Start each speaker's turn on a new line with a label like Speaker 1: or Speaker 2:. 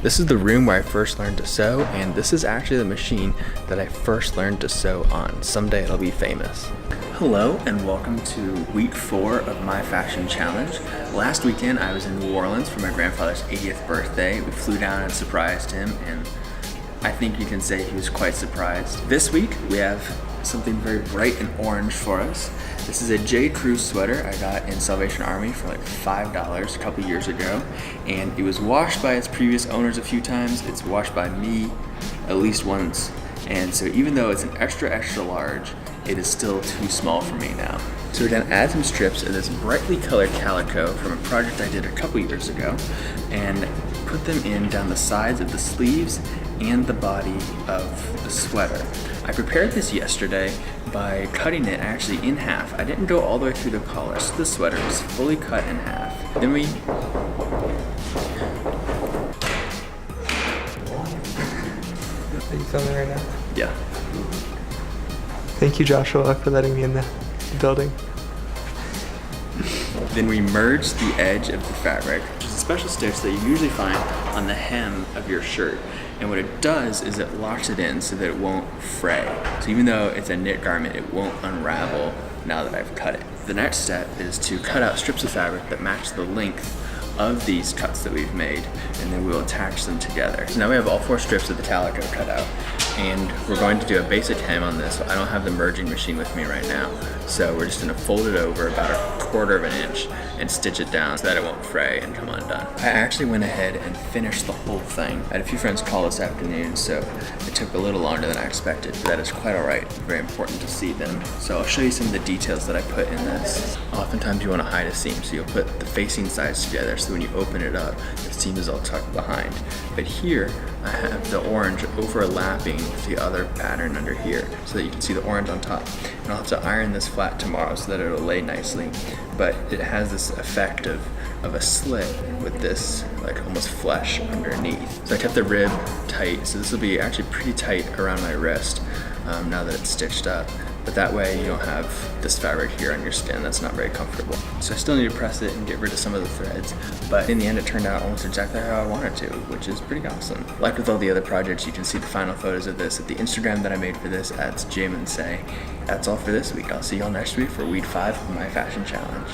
Speaker 1: This is the room where I first learned to sew, and this is actually the machine that I first learned to sew on. Someday it'll be famous. Hello and welcome to week 4 of my fashion challenge. Last weekend I was in New Orleans for my grandfather's 80th birthday. We flew down and surprised him, and I think you can say he was quite surprised. This week we have something very bright and orange for us. This is a J. Crew sweater I got in Salvation Army for like $5 a couple years ago, and it was washed by its previous owners a few times. It's washed by me at least once, and so even though it's an extra large, it is still too small for me now. So we're gonna add some strips of this brightly colored calico from a project I did a couple years ago and put them in down the sides of the sleeves and the body of the sweater. I prepared this yesterday by cutting it actually in half. I didn't go all the way through the collar, so the sweater is fully cut in half. Then we...
Speaker 2: Are you filming right now?
Speaker 1: Yeah.
Speaker 2: Thank you, Joshua, for letting me in the building.
Speaker 1: Then we merge the edge of the fabric, which is a special stitch that you usually find on the hem of your shirt. And what it does is it locks it in so that it won't fray. So even though it's a knit garment, it won't unravel now that I've cut it. The next step is to cut out strips of fabric that match the length of these cuts that we've made, and then we'll attach them together. So now we have all 4 strips of the calico cut out, and we're going to do a basic hem on this. I don't have the merging machine with me right now, so we're just gonna fold it over about 1/4 of an inch and stitch it down so that it won't fray and come undone. I actually went ahead and finished the whole thing. I had a few friends call this afternoon, so it took a little longer than I expected, but that is quite all right. Very important to see them. So I'll show you some of the details that I put in this. Oftentimes you wanna hide a seam, so you'll put the facing sides together so when you open it up, the seam is all tucked behind. But here, I have the orange overlapping with the other pattern under here so that you can see the orange on top. And I'll have to iron this flat tomorrow so that it'll lay nicely. But it has this effect of a slit with this like almost flesh underneath. So I kept the rib tight, so this will be actually pretty tight around my wrist now that it's stitched up. But that way you don't have this fabric here on your skin. That's not very comfortable. So I still need to press it and get rid of some of the threads, but in the end it turned out almost exactly how I wanted to, which is pretty awesome. Like with all the other projects, you can see the final photos of this at the Instagram that I made for this at Jim and Say. That's all for this week. I'll see y'all next week for week 5 of my fashion challenge.